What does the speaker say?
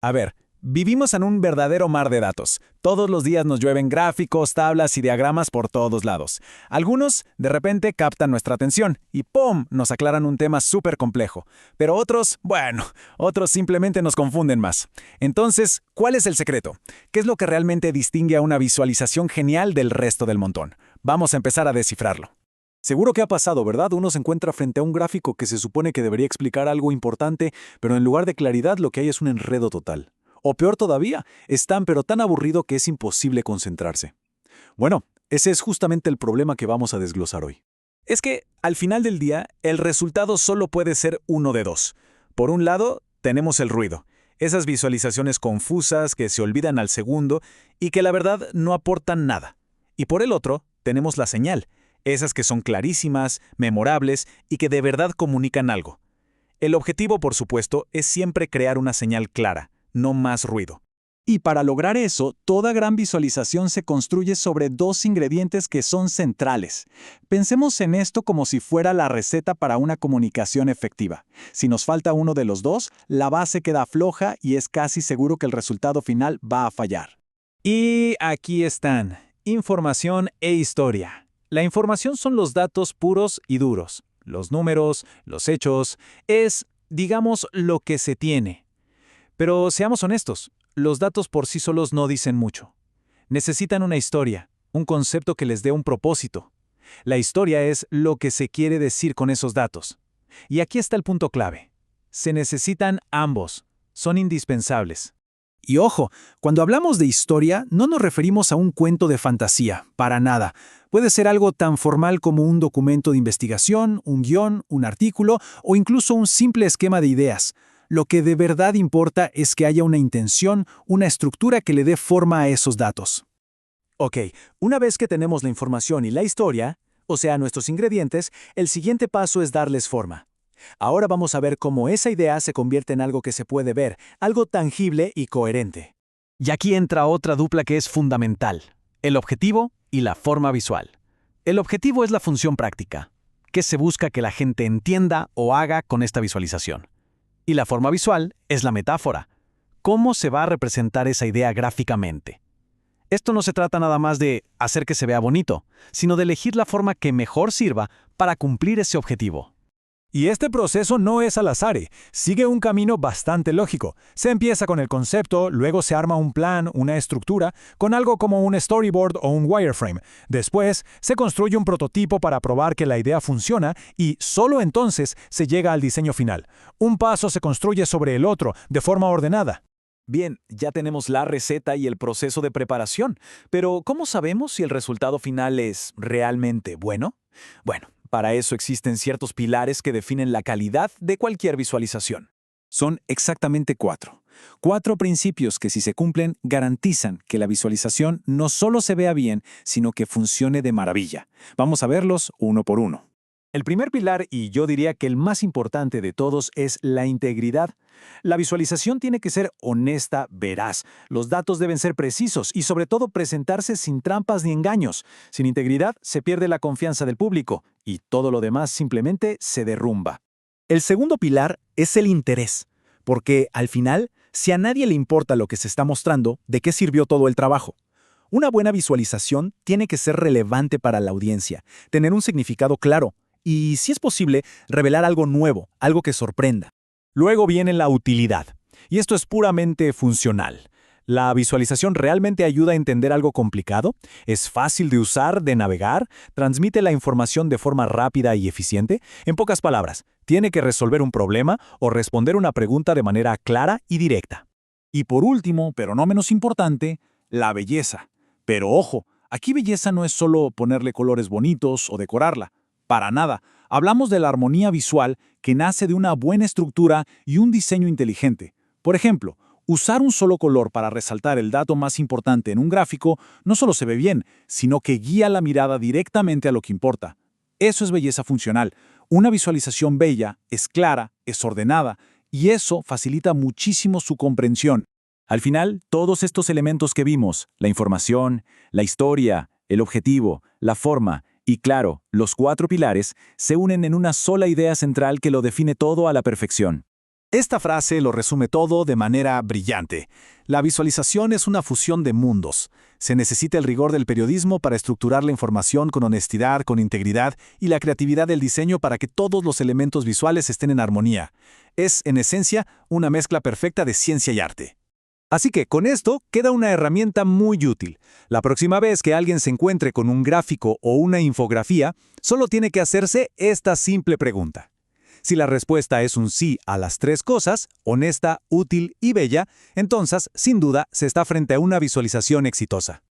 A ver, vivimos en un verdadero mar de datos. Todos los días nos llueven gráficos, tablas y diagramas por todos lados. Algunos, de repente, captan nuestra atención y ¡pum!, nos aclaran un tema súper complejo. Pero otros, bueno, otros simplemente nos confunden más. Entonces, ¿cuál es el secreto? ¿Qué es lo que realmente distingue a una visualización genial del resto del montón? Vamos a empezar a descifrarlo. Seguro que ha pasado, ¿verdad? Uno se encuentra frente a un gráfico que se supone que debería explicar algo importante, pero en lugar de claridad lo que hay es un enredo total. O peor todavía, es tan pero tan aburrido que es imposible concentrarse. Bueno, ese es justamente el problema que vamos a desglosar hoy. Es que, al final del día, el resultado solo puede ser uno de dos. Por un lado, tenemos el ruido. Esas visualizaciones confusas que se olvidan al segundo y que la verdad no aportan nada. Y por el otro, tenemos la señal. Esas que son clarísimas, memorables y que de verdad comunican algo. El objetivo, por supuesto, es siempre crear una señal clara, no más ruido. Y para lograr eso, toda gran visualización se construye sobre dos ingredientes que son centrales. Pensemos en esto como si fuera la receta para una comunicación efectiva. Si nos falta uno de los dos, la base queda floja y es casi seguro que el resultado final va a fallar. Y aquí están, información e historia. La información son los datos puros y duros. Los números, los hechos, es, digamos, lo que se tiene. Pero seamos honestos, los datos por sí solos no dicen mucho. Necesitan una historia, un concepto que les dé un propósito. La historia es lo que se quiere decir con esos datos. Y aquí está el punto clave. Se necesitan ambos. Son indispensables. Y ojo, cuando hablamos de historia, no nos referimos a un cuento de fantasía, para nada. Puede ser algo tan formal como un documento de investigación, un guión, un artículo o incluso un simple esquema de ideas. Lo que de verdad importa es que haya una intención, una estructura que le dé forma a esos datos. Ok, una vez que tenemos la información y la historia, o sea, nuestros ingredientes, el siguiente paso es darles forma. Ahora vamos a ver cómo esa idea se convierte en algo que se puede ver, algo tangible y coherente. Y aquí entra otra dupla que es fundamental: el objetivo y la forma visual. El objetivo es la función práctica. ¿Qué se busca que la gente entienda o haga con esta visualización? Y la forma visual es la metáfora. ¿Cómo se va a representar esa idea gráficamente? Esto no se trata nada más de hacer que se vea bonito, sino de elegir la forma que mejor sirva para cumplir ese objetivo. Y este proceso no es al azar, sigue un camino bastante lógico. Se empieza con el concepto, luego se arma un plan, una estructura, con algo como un storyboard o un wireframe. Después, se construye un prototipo para probar que la idea funciona y solo entonces se llega al diseño final. Un paso se construye sobre el otro, de forma ordenada. Bien, ya tenemos la receta y el proceso de preparación, pero ¿cómo sabemos si el resultado final es realmente bueno? Bueno, para eso existen ciertos pilares que definen la calidad de cualquier visualización. Son exactamente cuatro. Cuatro principios que, si se cumplen, garantizan que la visualización no solo se vea bien, sino que funcione de maravilla. Vamos a verlos uno por uno. El primer pilar, y yo diría que el más importante de todos, es la integridad. La visualización tiene que ser honesta, veraz. Los datos deben ser precisos y sobre todo presentarse sin trampas ni engaños. Sin integridad se pierde la confianza del público y todo lo demás simplemente se derrumba. El segundo pilar es el interés, porque al final, si a nadie le importa lo que se está mostrando, ¿de qué sirvió todo el trabajo? Una buena visualización tiene que ser relevante para la audiencia, tener un significado claro y, si es posible, revelar algo nuevo, algo que sorprenda. Luego viene la utilidad, y esto es puramente funcional. ¿La visualización realmente ayuda a entender algo complicado? ¿Es fácil de usar, de navegar? ¿Transmite la información de forma rápida y eficiente? En pocas palabras, ¿tiene que resolver un problema o responder una pregunta de manera clara y directa? Y por último, pero no menos importante, la belleza. Pero ojo, aquí belleza no es solo ponerle colores bonitos o decorarla. Para nada. Hablamos de la armonía visual que nace de una buena estructura y un diseño inteligente. Por ejemplo, usar un solo color para resaltar el dato más importante en un gráfico no solo se ve bien, sino que guía la mirada directamente a lo que importa. Eso es belleza funcional. Una visualización bella es clara, es ordenada, y eso facilita muchísimo su comprensión. Al final, todos estos elementos que vimos, la información, la historia, el objetivo, la forma y, claro, los cuatro pilares, se unen en una sola idea central que lo define todo a la perfección. Esta frase lo resume todo de manera brillante. La visualización es una fusión de mundos. Se necesita el rigor del periodismo para estructurar la información con honestidad, con integridad y la creatividad del diseño para que todos los elementos visuales estén en armonía. Es, en esencia, una mezcla perfecta de ciencia y arte. Así que con esto queda una herramienta muy útil. La próxima vez que alguien se encuentre con un gráfico o una infografía, solo tiene que hacerse esta simple pregunta. Si la respuesta es un sí a las 3 cosas, honesta, útil y bella, entonces, sin duda, se está frente a una visualización exitosa.